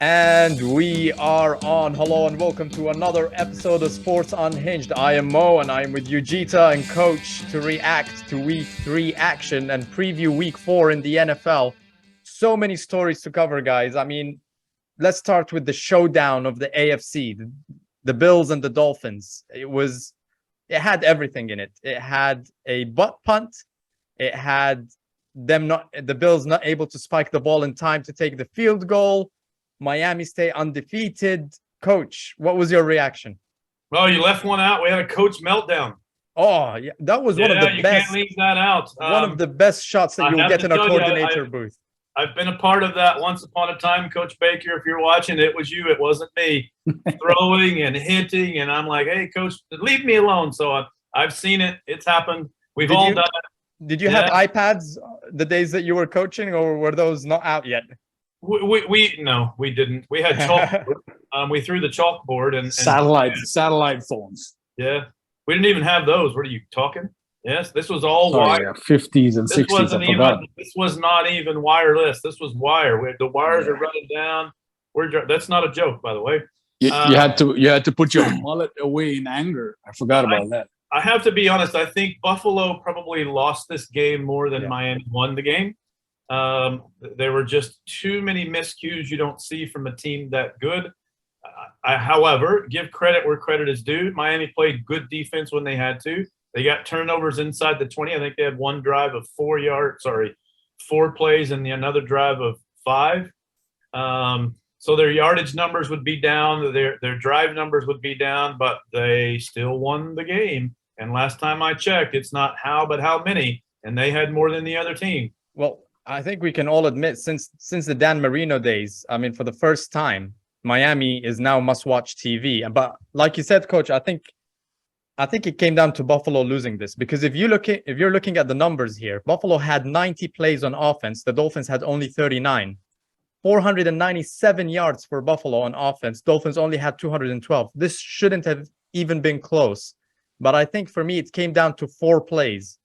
And we are on. Hello and welcome to another episode of Sports Unhinged. I am Mo and I am with Ujita and Coach to react to Week 3 action and preview Week 4 in the NFL. So many stories to cover, guys. I mean, let's start with the showdown of the AFC, the Bills and the Dolphins. It had everything in it. It had a butt punt. It had the Bills not able to spike the ball in time to take the field goal. Miami stay undefeated. Coach, what was your reaction? Well, you left one out. We had a coach meltdown. Oh, yeah, that was one of the you best. Can't leave that out. One of the best shots that you'll get in a coordinator booth. I've been a part of that once upon a time, Coach Baker. If you're watching, it was you. It wasn't me. Throwing and hitting, and I'm like, "Hey, Coach, leave me alone." So I've seen it. It's happened. We've all done it. Did you have iPads the days that you were coaching, or were those not out yet? No, we didn't. We had chalkboard. We threw the chalkboard and satellite phones. Yeah, we didn't even have those. What are you talking? Yes, this was all wire. Yeah, 50s and 60s. This was not even wireless. This was wire. The wires are running down. That's not a joke, by the way. You had to put your mullet away in anger. I forgot about that. I have to be honest. I think Buffalo probably lost this game more than Miami won the game. There were just too many miscues you don't see from a team that good. However, give credit where credit is due. Miami played good defense when they had to. They got turnovers inside the 20. I think they had one drive of 4 plays and another drive of 5. So their yardage numbers would be down. Their drive numbers would be down, but they still won the game. And last time I checked, it's not how, but how many. And they had more than the other team. Well, I think we can all admit since the Dan Marino days, I mean, for the first time, Miami is now must-watch TV. But like you said, Coach, I think it came down to Buffalo losing this, because if you're looking at the numbers here, Buffalo had 90 plays on offense. The Dolphins had only 39. 497 yards for Buffalo on offense. Dolphins only had 212. This shouldn't have even been close. But I think for me, it came down to 4 plays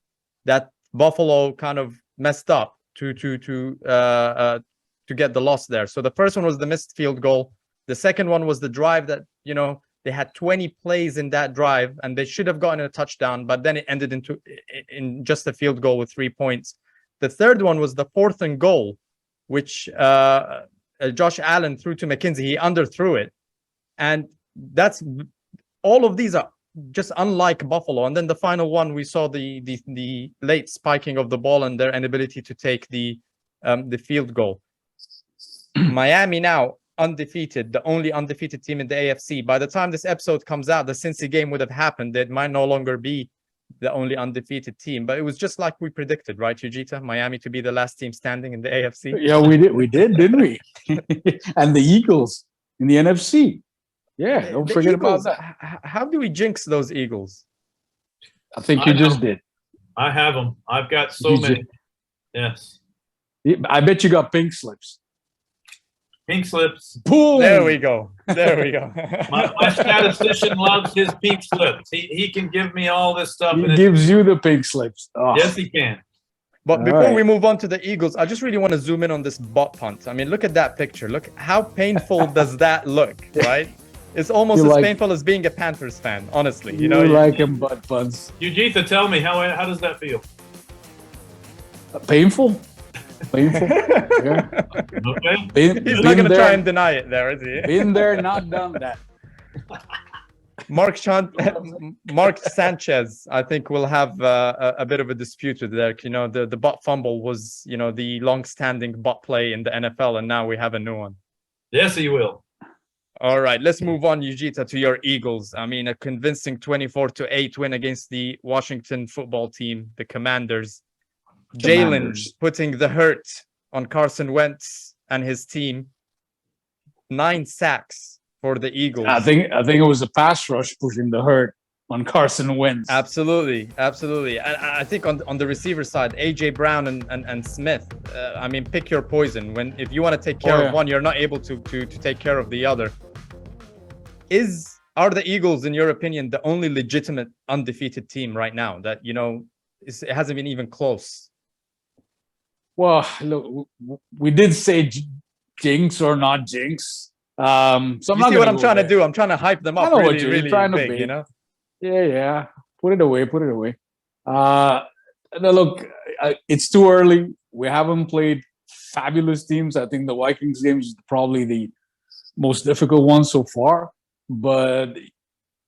that Buffalo kind of messed up to get the loss there. So the first one was the missed field goal. The second one was the drive that, they had 20 plays in that drive and they should have gotten a touchdown, but then it ended in just a field goal with 3 points. The third one was the 4th and goal, which Josh Allen threw to McKenzie. He underthrew it. And all of these are just unlike Buffalo. And then the final one, we saw the late spiking of the ball and their inability to take the field goal. Miami now undefeated, the only undefeated team in the AFC. By the time this episode comes out, the Cincy game would have happened. It might no longer be the only undefeated team, but it was just like we predicted, right, Ujita? Miami to be the last team standing in the AFC. Yeah, we did, didn't we? And the Eagles in the NFC. Yeah, don't forget Eagles, about that. How do we jinx those Eagles? I think you just did. I have them. I've got so many. Yes. I bet you got pink slips. Pink slips. Boom! There we go. My statistician loves his pink slips. He can give me all this stuff. He gives you the pink slips. Oh. Yes, he can. But before we move on to the Eagles, I just really want to zoom in on this butt punt. I mean, look at that picture. Look how painful does that look, right? It's almost as painful as being a Panthers fan, honestly. You like him butt punts. Ujita, tell me, how does that feel? Painful? Yeah. Okay. He's not going to try and deny it there, is he? Been there, not done that. Mark Sanchez, I think, will have a bit of a dispute with there. The butt fumble was, the long-standing butt play in the NFL, and now we have a new one. Yes, he will. All right, let's move on, Ujita, to your Eagles. I mean, a convincing 24-8 win against the Washington football team, the Commanders. Jalen putting the hurt on Carson Wentz and his team. 9 sacks for the Eagles. I think it was a pass rush pushing the hurt on Carson Wentz. Absolutely. And I think on the receiver side, AJ Brown and Smith. I mean, pick your poison. If you want to take care of one, you're not able to take care of the other. Are the Eagles, in your opinion, the only legitimate undefeated team right now that, it hasn't been even close? Well, look, we did say jinx or not jinx. So I'm You not see what I'm trying to do? I'm trying to hype them I up know what really, you're really trying to big, bait. Yeah. Put it away. Now look, it's too early. We haven't played fabulous teams. I think the Vikings game is probably the most difficult one so far. But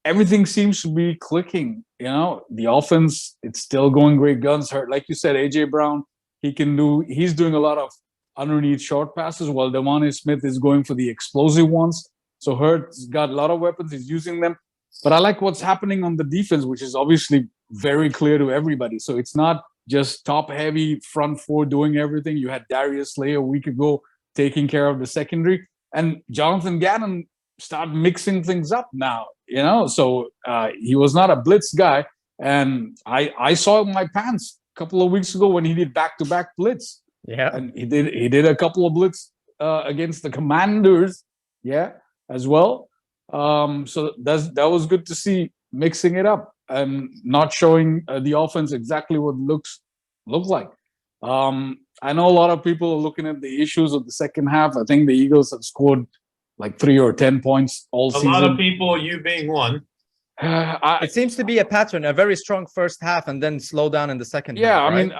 everything seems to be clicking. The offense, it's still going great guns. Like you said, AJ Brown, he's doing a lot of underneath short passes while Devontae Smith is going for the explosive ones. So Hurt's got a lot of weapons. He's using them. But I like what's happening on the defense, which is obviously very clear to everybody. So it's not just top heavy front four doing everything. You had Darius Slay a week ago taking care of the secondary. And Jonathan Gannon started mixing things up now, So he was not a blitz guy. And I saw it in my pants a couple of weeks ago when he did back-to-back blitz. Yeah. And he did a couple of blitz against the Commanders, as well. So that was good to see, mixing it up and not showing the offense exactly what look like. I know a lot of people are looking at the issues of the second half. I think the Eagles have scored like 3 or 10 points all season. A lot of people, you being one. It seems to be a pattern, a very strong first half and then slow down in the second half. I mean,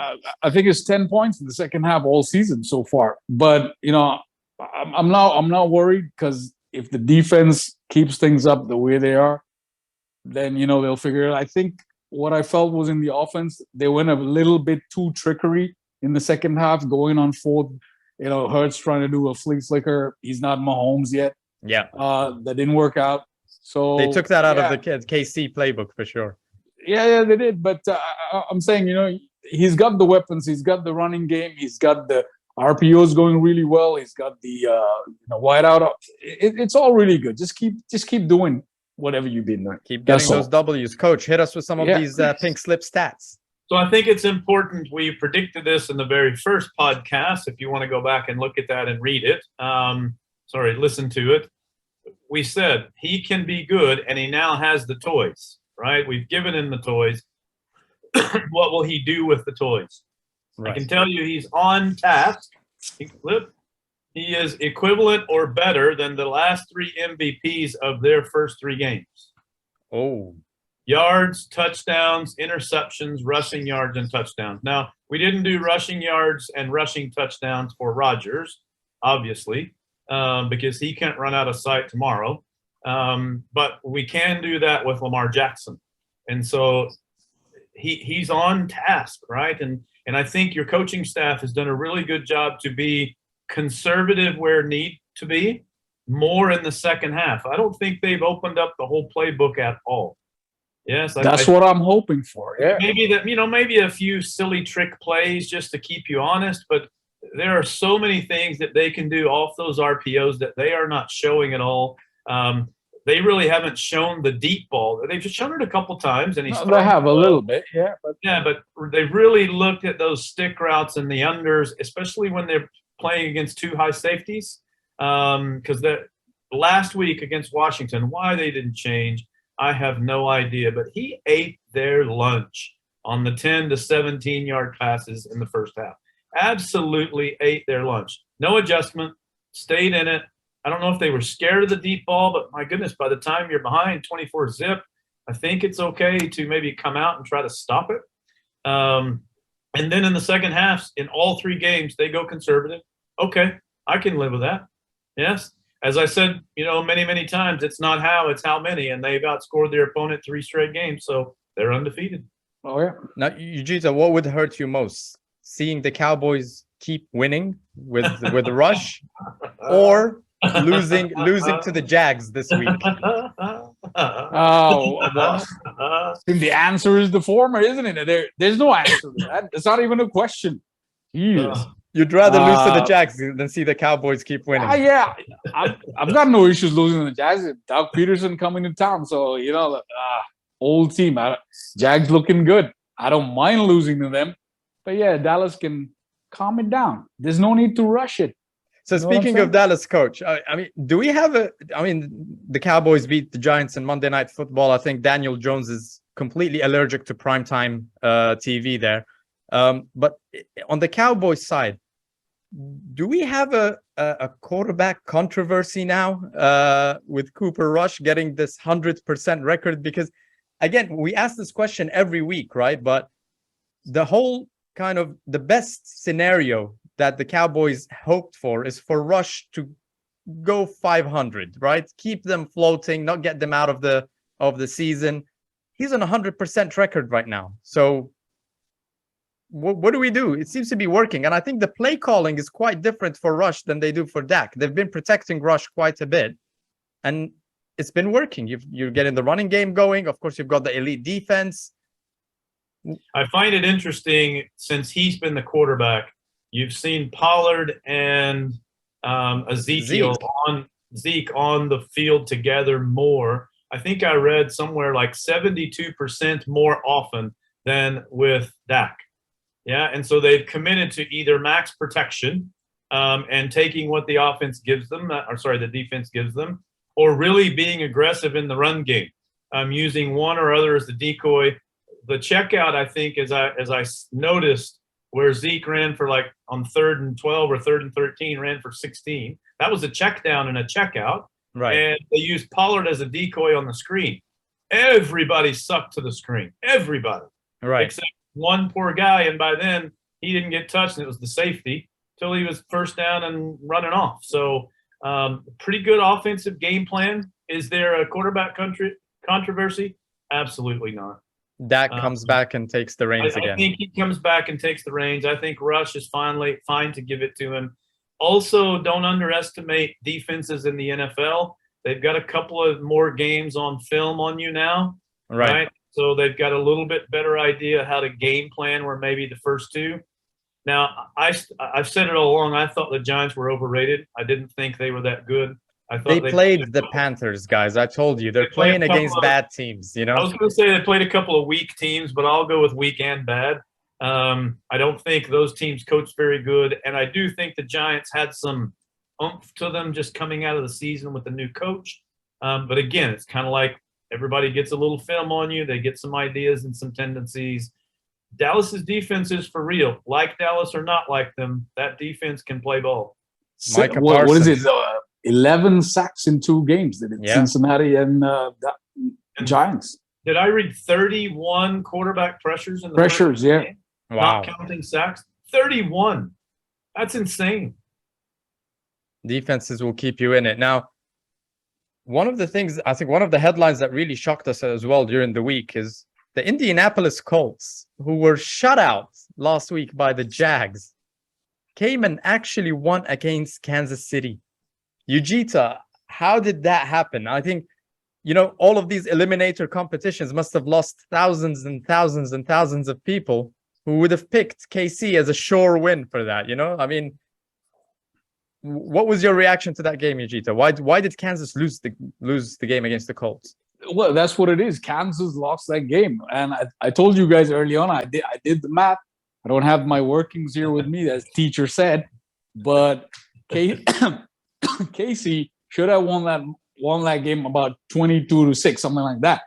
I think it's 10 points in the second half all season so far. But, I'm not worried, because if the defense keeps things up the way they are, then, they'll figure it out. I think what I felt was in the offense, they went a little bit too trickery in the second half, going on fourth. Hurts trying to do a flea flicker. He's not Mahomes yet. Yeah. That didn't work out. So they took that out of the KC playbook for sure. Yeah, they did. But I'm saying, he's got the weapons. He's got the running game. He's got the RPOs going really well. He's got the wide out. It's all really good. Just keep doing whatever you've been doing. Keep getting those W's. Coach, hit us with some of these pink slip stats. So I think it's important. We predicted this in the very first podcast. If you want to go back and look at that and read it, listen to it. We said he can be good, and he now has the toys, right? We've given him the toys. What will he do with the toys? Right. I can tell you he's on task. He is equivalent or better than the last 3 MVPs of their first 3 games. Oh. Yards, touchdowns, interceptions, rushing yards, and touchdowns. Now, we didn't do rushing yards and rushing touchdowns for Rodgers, obviously, because he can't run out of sight tomorrow. But we can do that with Lamar Jackson. And so he's on task, right? And I think your coaching staff has done a really good job to be conservative where need to be, more in the second half. I don't think they've opened up the whole playbook at all. Yes, that's what I'm hoping for. Yeah, maybe a few silly trick plays just to keep you honest, but there are so many things that they can do off those RPOs that they are not showing at all. They really haven't shown the deep ball. They've just shown it a couple times, and they have a little bit, but they've really looked at those stick routes and the unders, especially when they're playing against 2 high safeties. Because the last week against Washington, why they didn't change, I have no idea, but he ate their lunch on the 10 to 17-yard passes in the first half. Absolutely ate their lunch. No adjustment, stayed in it. I don't know if they were scared of the deep ball, but my goodness, by the time you're behind 24 zip, I think it's okay to maybe come out and try to stop it. And then in the second half, in all 3 games, they go conservative. Okay, I can live with that. Yes. As I said, many, many times, it's not how, it's how many. And they've outscored their opponent 3 straight games, so they're undefeated. Oh, yeah. Now, Eugita, what would hurt you most? Seeing the Cowboys keep winning with the rush, or losing to the Jags this week? Oh, well, the answer is the former, isn't it? There's no answer to that. It's not even a question. Jeez. You'd rather lose to the Jags than see the Cowboys keep winning. Yeah, I've got no issues losing to the Jags. Doug Peterson coming to town, so old team. Jags looking good. I don't mind losing to them, but yeah, Dallas can calm it down. There's no need to rush it. So speaking of Dallas, coach, I mean, do we have the Cowboys beat the Giants in Monday Night Football. I think Daniel Jones is completely allergic to primetime TV there. But on the Cowboys side, do we have a quarterback controversy now with Cooper Rush getting this 100% record? Because again, we ask this question every week, right? But the whole kind of the best scenario that the Cowboys hoped for is for Rush to go 500, right? Keep them floating, not get them out of the season. He's on 100% record right now. So what do we do? It seems to be working. And I think the play calling is quite different for Rush than they do for Dak. They've been protecting Rush quite a bit. And it's been working. You're getting the running game going. Of course, you've got the elite defense. I find it interesting, since he's been the quarterback, you've seen Pollard and Zeke on the field together more. I think I read somewhere like 72% more often than with Dak. Yeah, and so they've committed to either max protection and taking what the offense gives them, the defense gives them, or really being aggressive in the run game, using one or other as the decoy. The checkout, I think, as I noticed, where Zeke ran for like on 3rd and 12 or 3rd and 13, ran for 16. That was a check down and a checkout. Right. And they used Pollard as a decoy on the screen. Everybody sucked to the screen. Everybody. Right. Except one poor guy. And by then, he didn't get touched, and it was the safety till he was first down and running off. So pretty good offensive game plan. Is there a quarterback controversy? Absolutely not. Dak comes back and takes the reins again. I think he comes back and takes the reins. I think Rush is finally fine to give it to him. Also, don't underestimate defenses in the NFL. They've got a couple of more games on film on you now, right? So they've got a little bit better idea how to game plan where maybe the first two. Now, I've said it all along. I thought the Giants were overrated. I didn't think they were that good. I thought they played the Panthers, guys. I told you they're playing against bad teams. You know, I was going to say they played a couple of weak teams, but I'll go with weak and bad. I don't think those teams coached very good, and I do think the Giants had some oomph to them just coming out of the season with the new coach. But again, it's kind of like everybody gets a little film on you. They get some ideas and some tendencies. Dallas's defense is for real. Like Dallas or not like them, that defense can play ball. What is it? 11 sacks in 2 games. Cincinnati and Giants. Did I read 31 quarterback pressures in the pressures? Yeah. Game? Wow. Not counting sacks. 31. That's insane. Defenses will keep you in it. Now, one of the things, I think one of the headlines that really shocked us as well during the week is the Indianapolis Colts, who were shut out last week by the Jags, came and actually won against Kansas City. Ujita, how did that happen? I think, all of these eliminator competitions must have lost thousands and thousands and thousands of people who would have picked KC as a sure win for that. I mean, what was your reaction to that game, Ujita? Why did Kansas lose the game against the Colts? Well, that's what it is. Kansas lost that game, and I told you guys early on. I did the math. I don't have my workings here with me, as teacher said, but KC should have won that game about 22-6, something like that.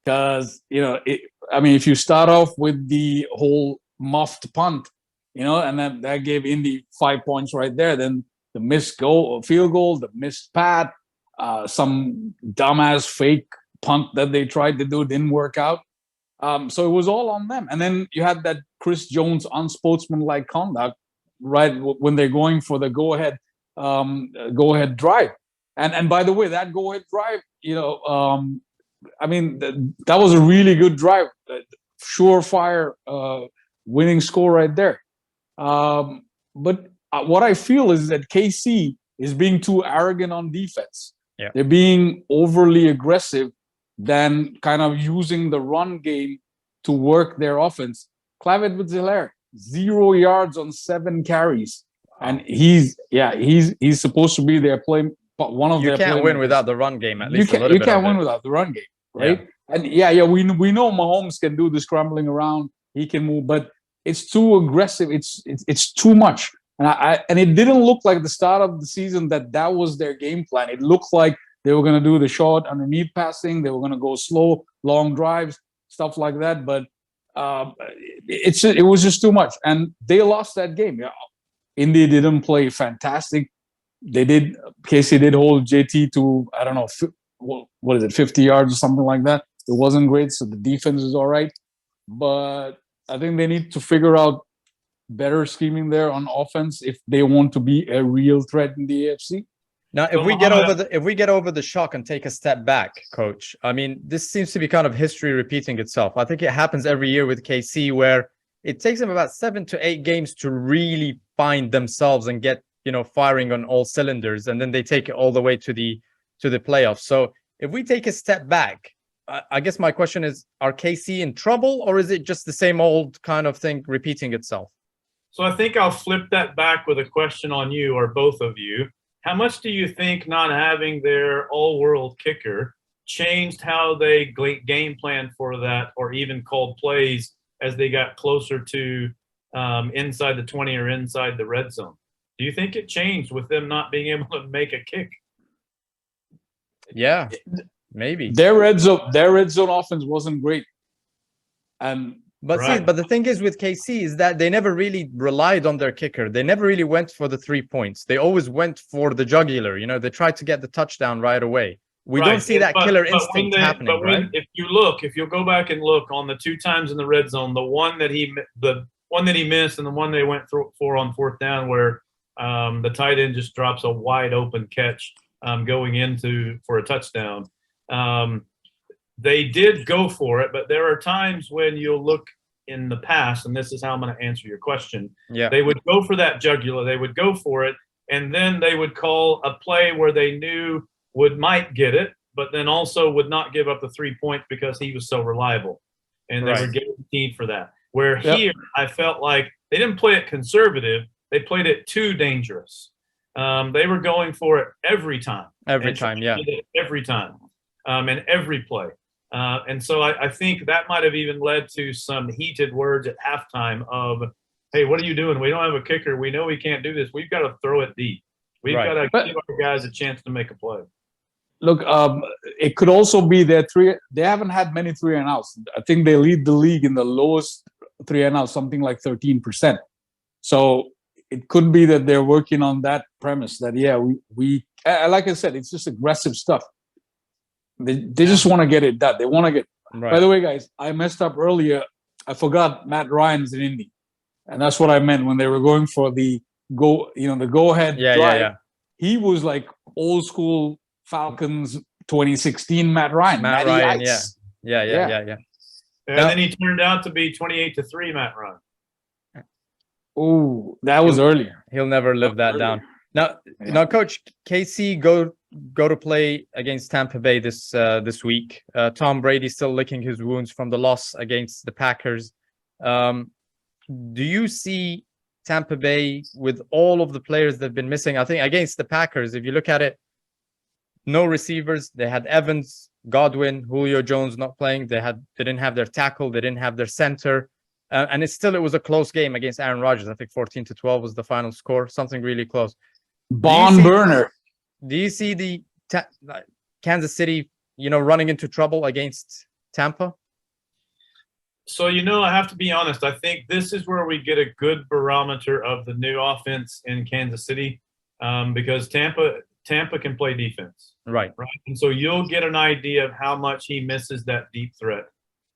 Because if you start off with the whole muffed punt, and that gave Indy 5 points right there. Then the missed field goal, the missed pat, some dumbass fake punt that they tried to do didn't work out. So it was all on them. And then you had that Chris Jones unsportsmanlike conduct right when they're going for the go-ahead drive. And by the way, that go-ahead drive, that was a really good drive, surefire winning score right there. But what I feel is that KC is being too arrogant on defense. Yeah. They're being overly aggressive than kind of using the run game to work their offense. Clavett Edwards-Helaire, 0 yards on 7 carries. And he's supposed to be their one of their. You can't win without the run game. At least you can't win without the run game, right? Yeah. And we know Mahomes can do the scrambling around. He can move, but it's too aggressive. It's too much. And it didn't look like the start of the season that was their game plan. It looked like they were going to do the short underneath passing. They were going to go slow, long drives, stuff like that. But it was just too much, and they lost that game. Yeah, Indy didn't play fantastic. KC did hold JT to, I don't know, what is it, 50 yards or something like that. It wasn't great, so the defense is all right. But I think they need to figure out better scheming there on offense if they want to be a real threat in the AFC. Now, if we get over the shock and take a step back, Coach, I mean, this seems to be kind of history repeating itself. I think it happens every year with KC, where it takes them about 7 to 8 games to really find themselves and get, firing on all cylinders, and then they take it all the way to the playoffs. So if we take a step back, I guess my question is, are KC in trouble, or is it just the same old kind of thing repeating itself? So I think I'll flip that back with a question on you, or both of you. How much do you think not having their all-world kicker changed how they game planned for that, or even called plays as they got closer to inside the 20 or inside the red zone? Do you think it changed with them not being able to make a kick? Yeah, maybe. Their red zone offense wasn't great. But the thing is with KC is that they never really relied on their kicker. They never really went for the 3 points. They always went for the jugular. They tried to get the touchdown right away. We don't see that killer instinct happening, right? If you'll go back and look on the 2 times in the red zone, the one that he missed and the one they went for on 4th down, where the tight end just drops a wide open catch going for a touchdown. They did go for it, but there are times when you'll look in the past, and this is how I'm going to answer your question. Yeah. They would go for that jugular. They would go for it, and then they would call a play where they knew might get it, but then also would not give up the 3 points because he was so reliable. And they were guaranteed for that. Where here, I felt like they didn't play it conservative. They played it too dangerous. They were going for it every time. Every time. And every play. And so I think that might have even led to some heated words at halftime of, hey, what are you doing? We don't have a kicker. We know we can't do this. We've got to throw it deep. We've got to give our guys a chance to make a play. Look, it could also be that they haven't had many 3-and-outs. I think they lead the league in the lowest 3-and-outs, something like 13%. So it could be that they're working on that premise that, we like I said, it's just aggressive stuff. They just want to get it done. They want to get. By the way, guys, I messed up earlier. I forgot Matt Ryan's in Indy, and that's what I meant when they were going for the go-ahead drive. Yeah. He was like old school Falcons 2016 Matt Ryan. Matt Ryan, yeah. And then he turned out to be 28-3 Matt Ryan. Oh, that was earlier. He'll never live that down. Now, Coach, KC go to play against Tampa Bay this week. Tom Brady still licking his wounds from the loss against the Packers. Do you see Tampa Bay with all of the players that have been missing? I think against the Packers, if you look at it, no receivers. They had Evans, Godwin, Julio Jones not playing. They didn't have their tackle. They didn't have their center. And it was a close game against Aaron Rodgers. I think 14-12 was the final score. Something really close. Burner. Do you see the Kansas City, running into trouble against Tampa? So, I have to be honest. I think this is where we get a good barometer of the new offense in Kansas City, because Tampa can play defense. Right. And so you'll get an idea of how much he misses that deep threat,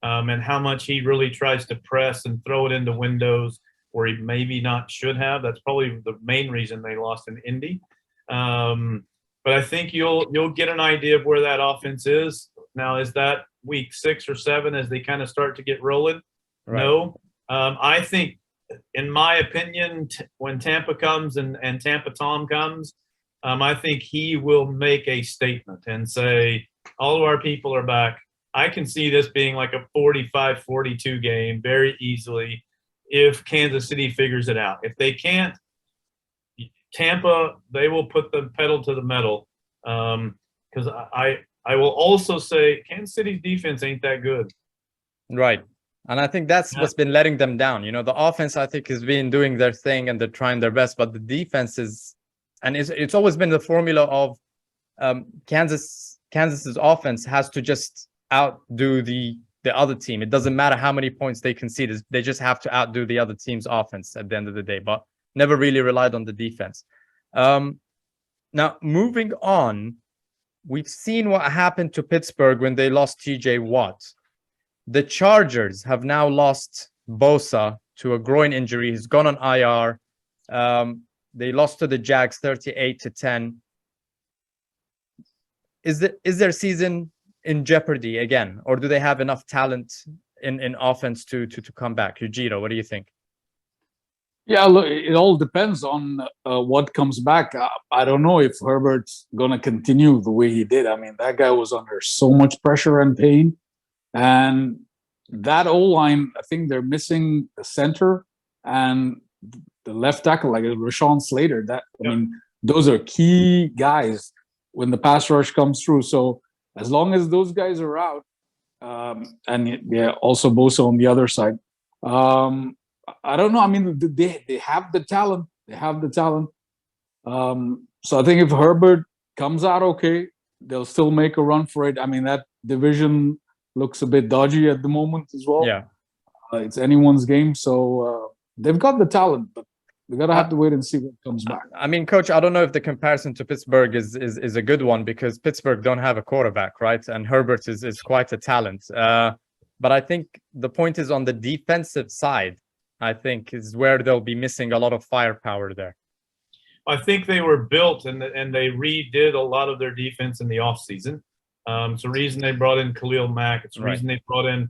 and how much he really tries to press and throw it into windows where he maybe not should have. That's probably the main reason they lost in Indy. But I think you'll get an idea of where that offense is. Now, is that week 6 or 7 as they kind of start to get rolling? Right. No. I think, in my opinion, when Tampa comes and Tampa Tom comes, I think he will make a statement and say, all of our people are back. I can see this being like a 45-42 game very easily if Kansas City figures it out. If they can't, Tampa, they will put the pedal to the metal. Because I will also say Kansas City's defense ain't that good. Right. And I think that's what's been letting them down. You know, the offense, I think, has been doing their thing and they're trying their best, but the defense is, and it's always been the formula of Kansas's offense has to just outdo the other team. It doesn't matter how many points they concede; they just have to outdo the other team's offense at the end of the day. But never really relied on the defense. Now, moving on, we've seen what happened to Pittsburgh when they lost T.J. Watt. The Chargers have now lost Bosa to a groin injury. He's gone on IR. They lost to the Jags 38-10. Is their season in jeopardy again, or do they have enough talent in offense to come back? Yujiro, what do you think? Yeah, look, it all depends on what comes back. I don't know if Herbert's going to continue the way he did. I mean, that guy was under so much pressure and pain. And that O-line, I think they're missing the center and the left tackle, like Rashawn Slater. I mean, those are key guys when the pass rush comes through. So as long as those guys are out, and also Bosa on the other side, I don't know. I mean, they have the talent. They have the talent. So I think if Herbert comes out okay, they'll still make a run for it. I mean, that division looks a bit dodgy at the moment as well. Yeah, it's anyone's game. So they've got the talent, but we gotta have to wait and see what comes back. I mean, Coach, I don't know if the comparison to Pittsburgh is a good one because Pittsburgh don't have a quarterback, right? And Herbert is quite a talent. But I think the point is on the defensive side. I think is where they'll be missing a lot of firepower there. I think they were built and they redid a lot of their defense in the offseason. It's the reason they brought in Khalil Mack. It's the reason they brought in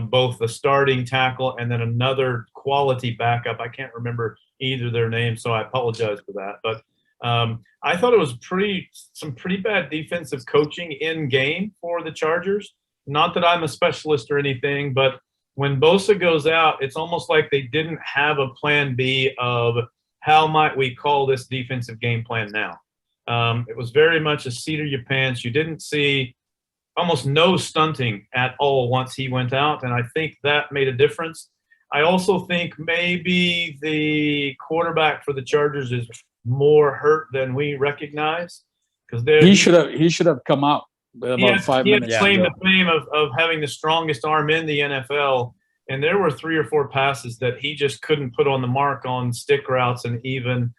both the starting tackle and then another quality backup. I can't remember either their names, so I apologize for that. But I thought it was some pretty bad defensive coaching in game for the Chargers. Not that I'm a specialist or anything, but when Bosa goes out, it's almost like they didn't have a plan B of how might we call this defensive game plan now. It was very much a seat of your pants. You didn't see almost no stunting at all once he went out, and I think that made a difference. I also think maybe the quarterback for the Chargers is more hurt than we recognize because he should have come out. About 5 minutes. He had claimed the fame of having the strongest arm in the NFL, and there were 3 or 4 passes that he just couldn't put on the mark on stick routes and even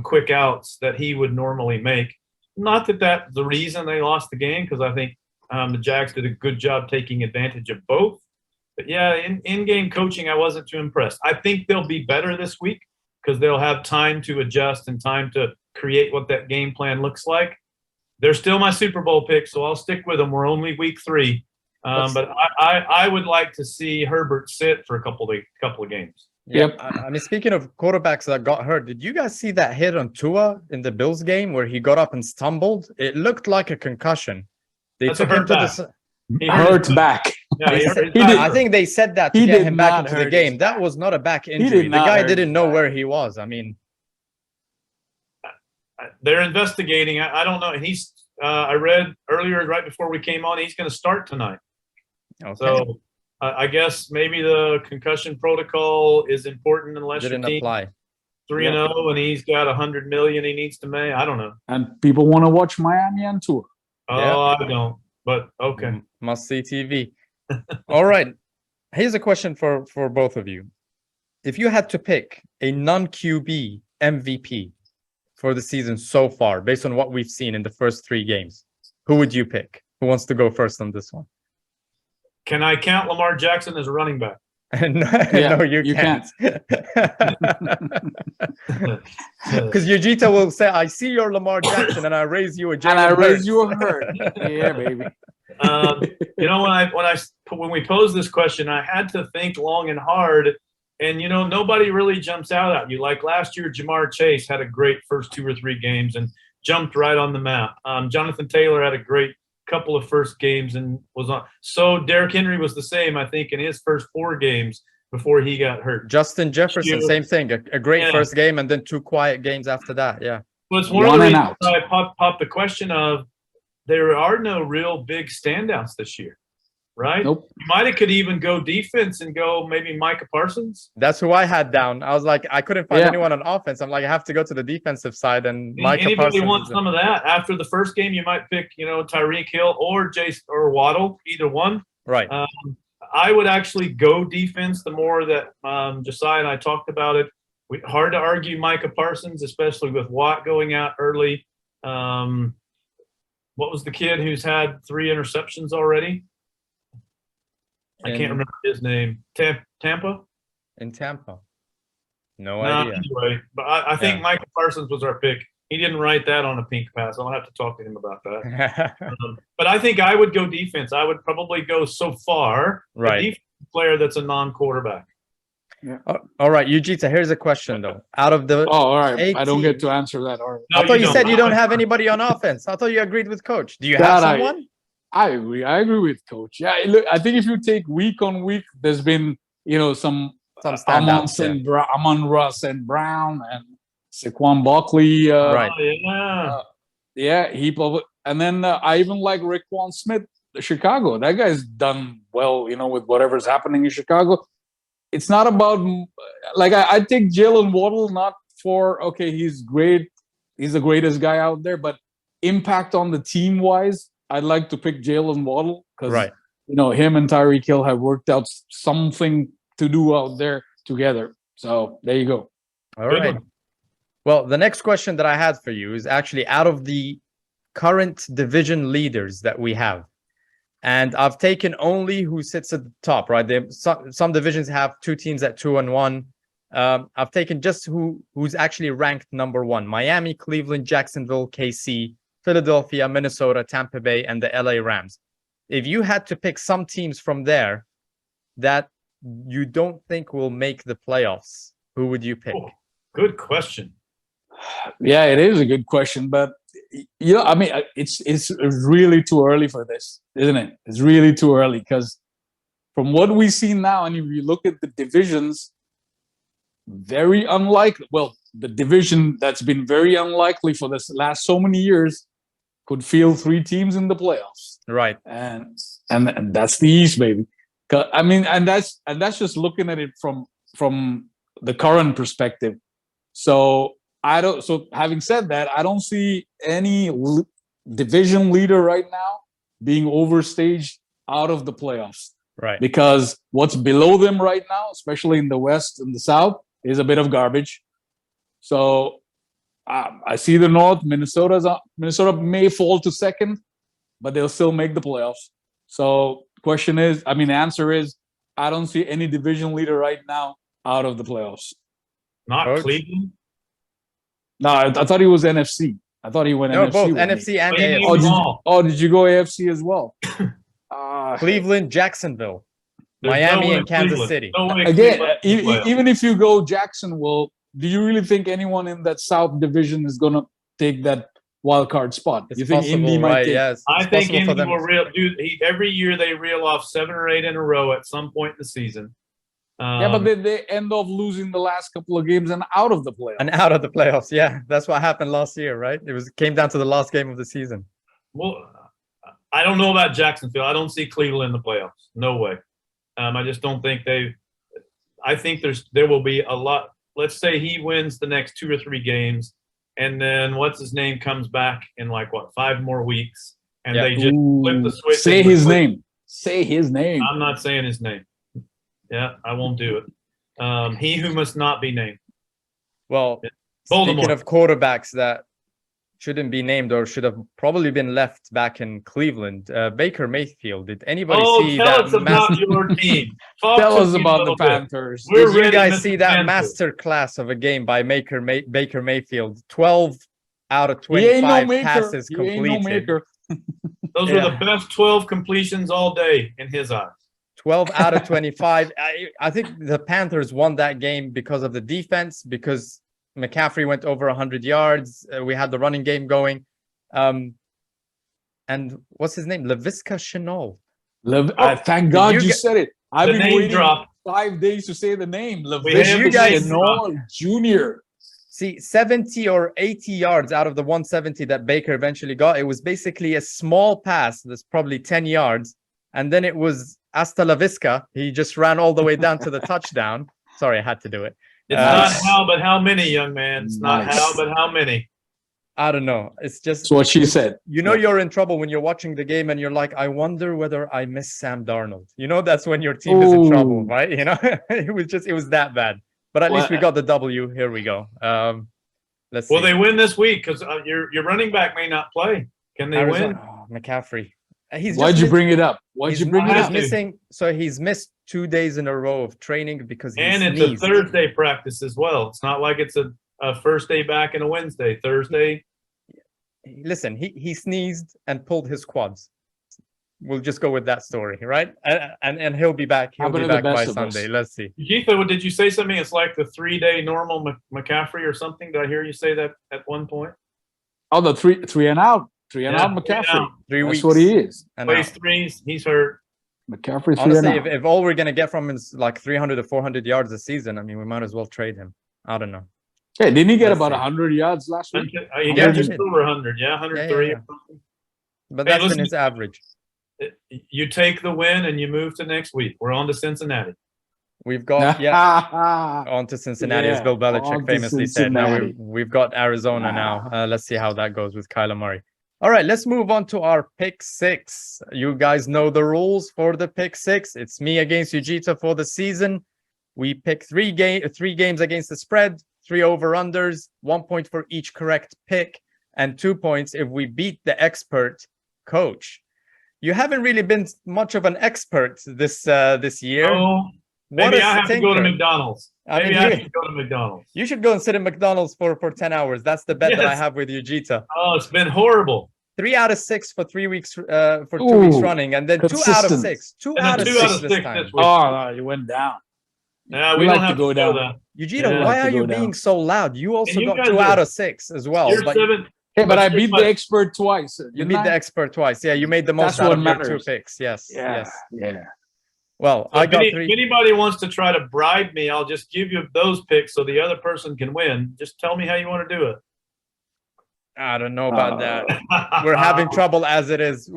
quick outs that he would normally make. Not that that's the reason they lost the game, because I think the Jags did a good job taking advantage of both. But yeah, in-game coaching, I wasn't too impressed. I think they'll be better this week because they'll have time to adjust and time to create what that game plan looks like. They're still my Super Bowl pick, so I'll stick with them. We're only week 3. But I would like to see Herbert sit for a couple of games. Yep. I mean, speaking of quarterbacks that got hurt, did you guys see that hit on Tua in the Bills game where he got up and stumbled? It looked like a concussion. They took him to the hurt back. Yeah, I think they said that to get him back into the game. That was not a back injury. The guy didn't know where he was. I mean, they're investigating. I don't know. He's. I read earlier, right before we came on, he's going to start tonight. Okay. So I guess maybe the concussion protocol is important unless didn't your team apply. 3-0 and he's got $100 million he needs to make. I don't know. And people want to watch Miami and Tour. I don't. But okay. Must see TV. All right. Here's a question for both of you. If you had to pick a non-QB MVP for the season so far, based on what we've seen in the first 3 games, who would you pick? Who wants to go first on this one? Can I count Lamar Jackson as a running back? No, you can't. Because Yujita will say, I see your Lamar Jackson and I raise you a Jalen And I raise Hurts. you a hurt. Yeah, baby. When we posed this question, I had to think long and hard. And, nobody really jumps out at you. Like last year, Jamar Chase had a great first 2 or 3 games and jumped right on the map. Jonathan Taylor had a great couple of first games and was on. So Derrick Henry was the same, I think, in his first 4 games before he got hurt. Justin Jefferson, same thing. A great first game and then 2 quiet games after that. Yeah. Well, it's one of the reasons I popped the question of there are no real big standouts this year. right? Nope. You could even go defense and go maybe Micah Parsons. That's who I had down. I was like, I couldn't find anyone on offense. I'm like, I have to go to the defensive side, and Micah Anybody Parsons. wants some of that? After the first game, you might pick, Tyreek Hill or Jace or Waddle, either one. Right. I would actually go defense the more that Josiah and I talked about it. Hard to argue Micah Parsons, especially with Watt going out early. What was the kid who's had 3 interceptions already? I can't remember his name. Tampa? In Tampa. No idea. Anyway, but I think Micah Parsons was our pick. He didn't write that on a pink pass. I'll have to talk to him about that. But I think I would go defense. I would probably go so far a defensive player that's a non-quarterback. Yeah. All right, Yujita, here's a question though. Out of the all right, 18, I don't get to answer that. All right. I thought you said you don't have anybody on offense. I thought you agreed with Coach. Do you have someone? I agree. I agree with Coach. Yeah, look, I think if you take week on week, there's been some standouts. Amon-Ra St. Brown and Saquon Barkley. Right. And then I even like Raekwon Smith, Chicago. That guy's done well, with whatever's happening in Chicago. It's not about I take Jalen Waddle not for he's great, he's the greatest guy out there, but impact on the team wise, I'd like to pick Jalen Waddle because him and Tyreek Hill have worked out something to do out there together. So there you go. All right. Well, the next question that I had for you is actually out of the current division leaders that we have. And I've taken only who sits at the top, right? Some divisions have 2 teams at 2-1. I've taken just who's actually ranked number 1. Miami, Cleveland, Jacksonville, KC, Philadelphia, Minnesota, Tampa Bay, and the LA Rams. If you had to pick some teams from there that you don't think will make the playoffs, who would you pick? Oh, good question. Yeah, it is a good question, but it's really too early for this, isn't it? It's really too early because from what we see now, and if you look at the divisions, very unlikely. Well, the division that's been very unlikely for this last so many years could field 3 teams in the playoffs, right? And that's the East, baby. And that's just looking at it from the current perspective. So having said that, I don't see any division leader right now being overstaged out of the playoffs. Right. Because what's below them right now, especially in the West and the South, is a bit of garbage. So I see the North. Minnesota may fall to second, but they'll still make the playoffs. So answer is, I don't see any division leader right now out of the playoffs. Not Cleveland? No, I thought he was NFC. I thought he went NFC. Both NFC and AFC. Did you go AFC as well? Cleveland, Jacksonville, Miami, and Kansas City. Again, even if you go Jacksonville, do you really think anyone in that South division is going to take that wild card spot? You think Indy might take? Yes, I think Indy will every year they reel off 7 or 8 in a row at some point in the season. But they end up losing the last couple of games and out of the playoffs. Yeah, that's what happened last year, right? Came down to the last game of the season. Well, I don't know about Jacksonville. I don't see Cleveland in the playoffs. No way. I just don't think I think there will be a lot. Let's say he wins the next 2 or 3 games, and then what's his name comes back in 5 more weeks, and they just flip the switch. Say his name. Say his name. I'm not saying his name. Yeah, I won't do it. He who must not be named. Well, speaking of quarterbacks that shouldn't be named or should have probably been left back in Cleveland, Baker Mayfield. Did anybody see that? Tell us about your team. Tell us about the Panthers. Did you guys see that master class of a game by Baker Mayfield? 12 out of 25 passes completed. Those were the best 12 completions all day in his eyes. 12 out of 25. I think the Panthers won that game because of the defense, because McCaffrey went over 100 yards. We had the running game going. And what's his name? Laviska Shenault. Thank God you said it. I've been waiting 5 days to say the name. Laviska Shenault Jr. See, 70 or 80 yards out of the 170 that Baker eventually got. It was basically a small pass that's probably 10 yards. And then it was hasta la visca. He just ran all the way down to the touchdown. Sorry, I had to do it. It's not how, but how many, young man. It's not Nice. how, but how many. I don't know. It's just That's what she said. you know you're in trouble when you're watching the game and you're like, I wonder whether I miss Sam Darnold. You know, that's when your team is in trouble, Ooh. right? You know, it was that bad. But at least we got the W. Here we go. Let's see. Well, they win this week because your running back may not play. Can they win? Oh, McCaffrey. Why'd you bring it up? Why'd you bring it He's up? missing. So he's missed 2 days in a row of training because he And it's sneezed. a Thursday practice as well. It's not like it's a first day back and a Wednesday. Thursday. Listen, he sneezed and pulled his quads. We'll just go with that story, right? And he'll be back. He'll be back by Sunday. Let's see. Geetha, did you say something? It's like the 3-day normal McCaffrey or something. Did I hear you say that at one point? Oh, the three and out. Three and out McCaffrey. 3 That's weeks. what he is. And Plays threes. He's hurt. McCaffrey 3 honestly, and out. if all we're gonna get from him is like 300 to 400 yards a season, I mean, we might as well trade him. I don't know. Hey, didn't he get Let's about see. 100 yards last week? He got just over 100. Yeah, 103 Yeah. or something. But Hey, that's listen, been his average. You take the win and you move to next week. We're on to Cincinnati. We've got on to Cincinnati, as Yeah, Bill Belichick on to famously said. Now Cincinnati. we've got Arizona now. Let's see how that goes with Kyler Murray. All right, let's move on to our pick six. You guys know the rules for the pick six. It's me against Ujita for the season. We pick three games against the spread, 3 over-unders, 1 point for each correct pick, and 2 points if we beat the expert coach. You haven't really been much of an expert this year. Oh, maybe I have to go to McDonald's. Maybe I should go to McDonald's. You should go and sit in McDonald's for 10 hours. That's the bet that I Yes. have with Ujita. Oh, it's been horrible. 3 out of 6 for 3 weeks, for 2 weeks running, and then 2 out of consistent. 6. 2 And out then of 2 out 6 of this 6 time. this week. Oh, no, you went down. Yeah, we We don't like to have go to down. go that. Ujita, Yeah. why Like are to you go down. being so loud? You also you got guys 2 are- out of 6 as well. You're But 7. Hey, but I But- beat the expert twice. you didn't beat I? the expert twice. Yeah, you made the most That's out what of your matters. 2 picks. Yes, Yeah, yes. yeah. Well, So I if got 3. anybody wants to try to bribe me, I'll just give you those picks so the other person can win. Just tell me how you want to do it. I don't know about that. We're having trouble as it is.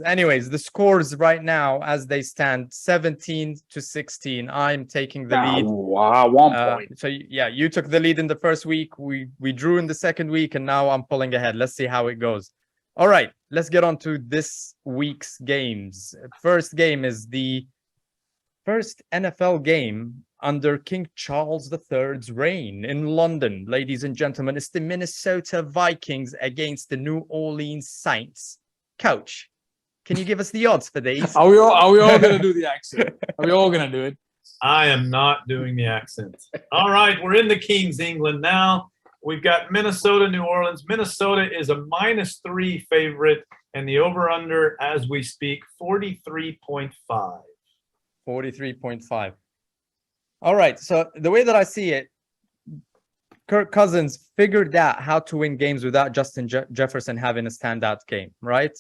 Anyways, the scores right now as they stand, 17-16. I'm taking the lead. Wow, 1 point. So yeah, you took the lead in the first week. We drew in the second week, and now I'm pulling ahead. Let's see how it goes. All right, let's get on to this week's games. First game is the first NFL game under King Charles III's reign in London. Ladies and gentlemen, it's the Minnesota Vikings against the New Orleans Saints. Coach, can you give us the odds for these? Are we all going to do the accent? Are we all going to do it? I am not doing the accent. All right, we're in the King's England now. We've got Minnesota, New Orleans. Minnesota is a -3 favorite, and the over-under, as we speak, 43.5. 43.5. All right, so the way that I see it, Kirk Cousins figured out how to win games without Justin Jefferson having a standout game, right?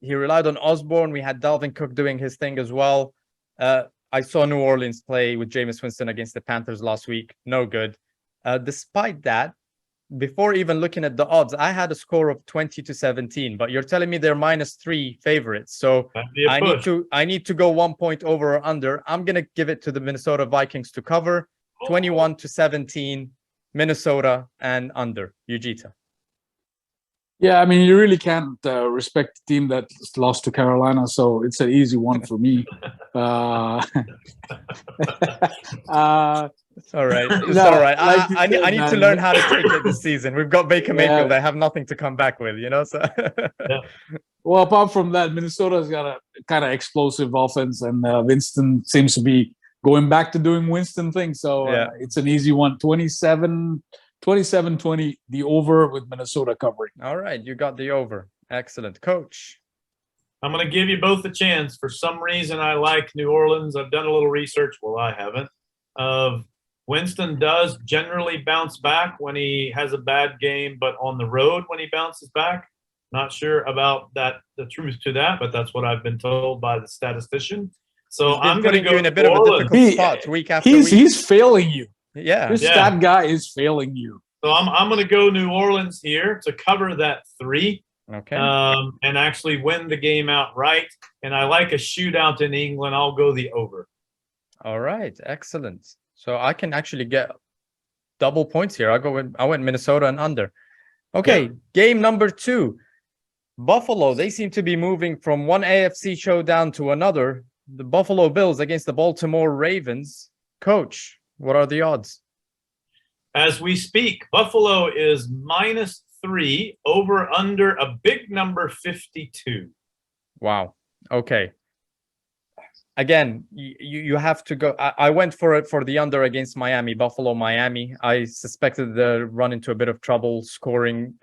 He relied on Osborne. We had Dalvin Cook doing his thing as well. I saw New Orleans play with Jameis Winston against the Panthers last week. No good. Despite that, before even looking at the odds, I had a score of 20-17, but you're telling me they're -3 favorites. So That'd be a push. I need to go 1 point over or under. I'm gonna give it to the Minnesota Vikings to cover 21-17, Minnesota and under. Ujita. Yeah, I mean, you really can't respect the team that lost to Carolina, so it's an easy one for me. It's all right. It's No, all right. like you I said, need to man. learn how to take it this season. We've got Baker Yeah. Mayfield. I have nothing to come back with, you know. So Well, apart from that, Minnesota's got a kind of explosive offense, and Winston seems to be going back to doing Winston things. So Yeah. it's an easy one. 27-20, the over with Minnesota covering. all right, you got the over. Excellent, Coach. I'm going to give you both a chance. For some reason, I like New Orleans. I've done a little research. Well, I haven't. Winston does generally bounce back when he has a bad game, but on the road when he bounces back, not sure about that, the truth to that, but that's what I've been told by the statistician. So He's been I'm going to putting go you in a New bit of a Orleans. difficult spot week after week. He's failing you. Yeah, This Yeah. stat guy is failing you. So I'm going to go New Orleans here to cover that 3. Okay. And actually win the game outright. And I like a shootout in England. I'll go the over. All right. Excellent. So I can actually get double points here. I went Minnesota and under. Okay. Yep. Game number 2. Buffalo. They seem to be moving from one AFC showdown to another. The Buffalo Bills against the Baltimore Ravens. Coach, what are the odds? As we speak, Buffalo is -3, over under a big number 52. Wow. Okay. Again, you have to go. I went for it for the under against Miami, Buffalo, Miami. I suspected they'd run into a bit of trouble scoring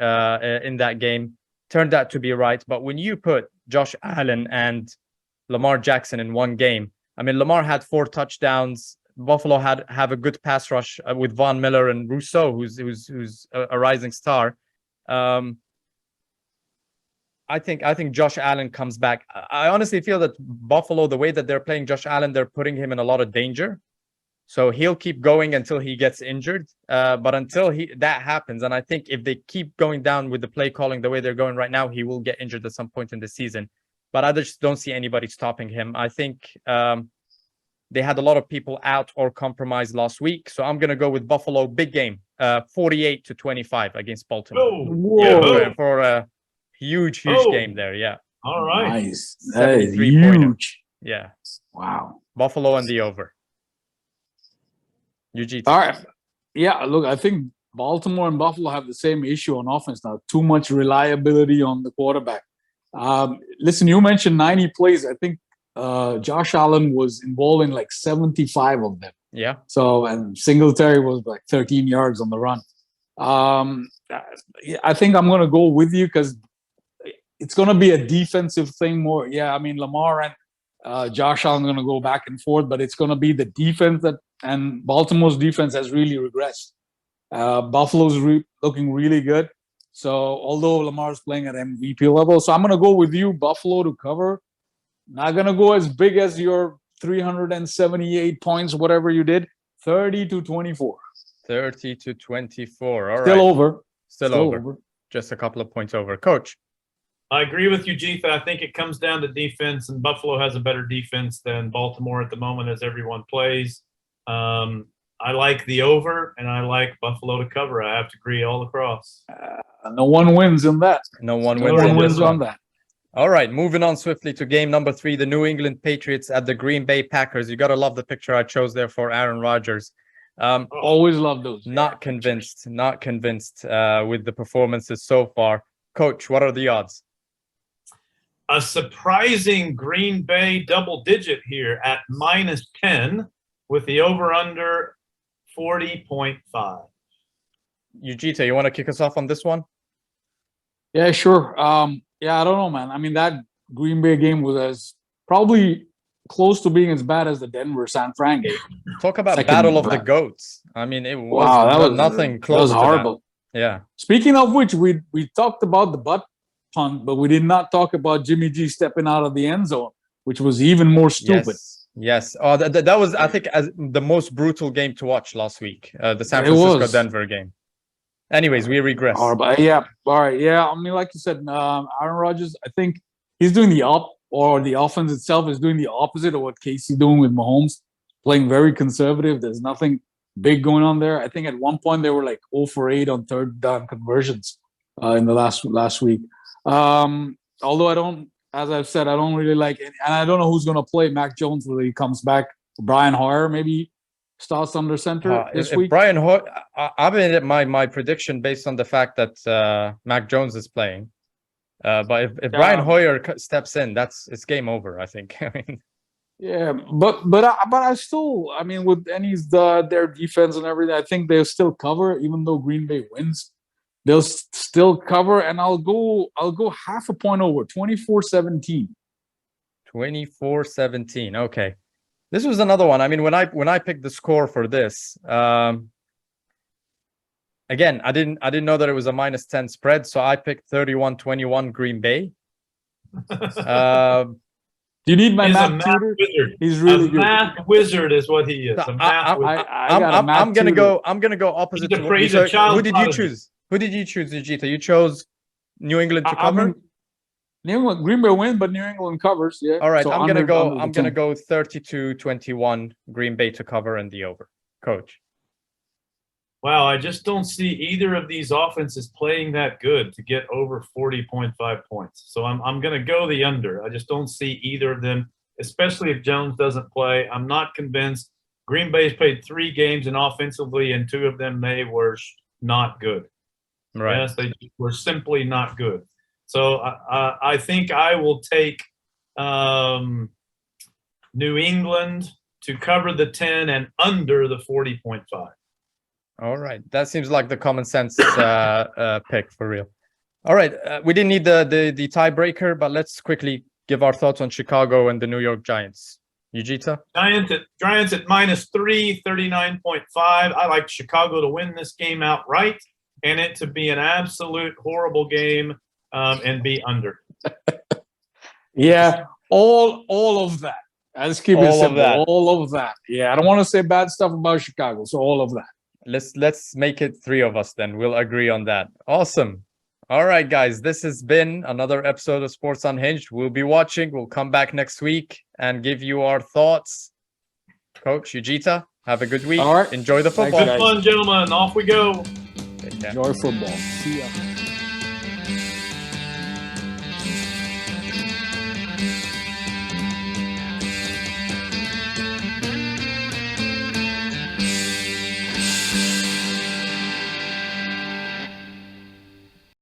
in that game. Turned out to be right. But when you put Josh Allen and Lamar Jackson in one game, I mean, Lamar had 4 touchdowns. Buffalo have a good pass rush with Von Miller and Rousseau, who's a rising star. I think Josh Allen comes back. I honestly feel that Buffalo, the way that they're playing Josh Allen, they're putting him in a lot of danger. So he'll keep going until he gets injured. But until that happens, and I think if they keep going down with the play calling the way they're going right now, he will get injured at some point in the season. But I just don't see anybody stopping him. I think they had a lot of people out or compromised last week. So I'm going to go with Buffalo, big game, 48-25 against Baltimore. Oh, yeah, for a huge game there. Yeah. All right. Nice. That is huge. Pointer. Yeah. Wow. Buffalo and the over. UG. All right. Yeah, look, I think Baltimore and Buffalo have the same issue on offense now. Too much reliability on the quarterback. Listen, you mentioned 90 plays. I think Josh Allen was involved in like 75 of them. Yeah. So, and Singletary was like 13 yards on the run. I think I'm going to go with you because it's going to be a defensive thing more. Yeah, I mean, Lamar and Josh Allen are going to go back and forth, but it's going to be the defense and Baltimore's defense has really regressed. Buffalo's looking really good. So, although Lamar's playing at MVP level, so I'm going to go with you, Buffalo to cover. Not going to go as big as your 378 points, whatever you did, 30-24. 30-24. All right. Still over. Still over. Just a couple of points over. Coach. I agree with you, Jeetha. I think it comes down to defense, and Buffalo has a better defense than Baltimore at the moment as everyone plays. I like the over, and I like Buffalo to cover. I have to agree all across. No one wins in that. No one wins on that. All right, moving on swiftly to game number 3, the New England Patriots at the Green Bay Packers. You got to love the picture I chose there for Aaron Rodgers. Always love those. Not convinced with the performances so far. Coach, what are the odds? A surprising Green Bay double digit here at -10 with the over-under 40.5. Ujita, you want to kick us off on this one? Yeah, sure. Yeah, I don't know, man. I mean, that Green Bay game was probably close to being as bad as the Denver-San Fran game. Talk about battle of the goats. I mean, it was that was nothing close. That was horrible. That. Yeah. Speaking of which, we talked about the butt punt, but we did not talk about Jimmy G stepping out of the end zone, which was even more stupid. Yes. Oh, that was, I think, as the most brutal game to watch last week. The San Francisco-Denver game. Anyways, we regress. All right. Yeah. I mean, like you said, Aaron Rodgers, I think he's doing the offense itself is doing the opposite of what Casey's doing with Mahomes, playing very conservative. There's nothing big going on there. I think at one point they were like 0 for 8 on third down conversions in the last week. Although as I've said, I don't really like it. And I don't know who's going to play Mac Jones when he comes back. Brian Hoyer maybe starts under center this week. Brian Hoyer, I made my prediction based on the fact that Mac Jones is playing. But if Brian Hoyer steps in, it's game over, I think. I mean, yeah, but I still, I mean, with their defense and everything, I think they'll still cover, even though Green Bay wins. They'll still cover, and I'll go half a point over, 24-17. 24-17. Okay. This was another one. I mean, when I picked the score for this, again, I didn't know that it was a -10 spread, so I picked 31-21 Green Bay. Do you need my math tutor? Wizard. He's really good. Math wizard is what he is. I'm gonna go opposite. Who did you choose? Who did you choose, Vegeta? You chose New England to I cover. mean, New England, Green Bay wins, but New England covers. Yeah. All right, So I'm gonna go. under I'm the gonna 10. go 32-21 Green Bay to cover and the over. Coach. Wow, I just don't see either of these offenses playing that good to get over 40.5 points. So I'm going to go the under. I just don't see either of them, especially if Jones doesn't play. I'm not convinced. Green Bay's played 3 games, and offensively, and 2 of them they were not good. Right. Yes, they were simply not good. So I think I will take New England to cover the 10 and under the 40.5. All right, that seems like the common sense pick for real. All right, we didn't need the tiebreaker, but let's quickly give our thoughts on Chicago and the New York Giants. Yujita? Giants at -3, 39.5. I like Chicago to win this game outright and it to be an absolute horrible game and be under. Yeah, all of that. Let's keep it simple. All of that. Yeah, I don't want to say bad stuff about Chicago, so all of that. Let's make it 3 of us then. We'll agree on that. Awesome. All right, guys. This has been another episode of Sports Unhinged. We'll be watching. We'll come back next week and give you our thoughts. Coach Yujita, have a good week. All right. Enjoy the football. Good fun, gentlemen. Off we go. Enjoy football. See ya.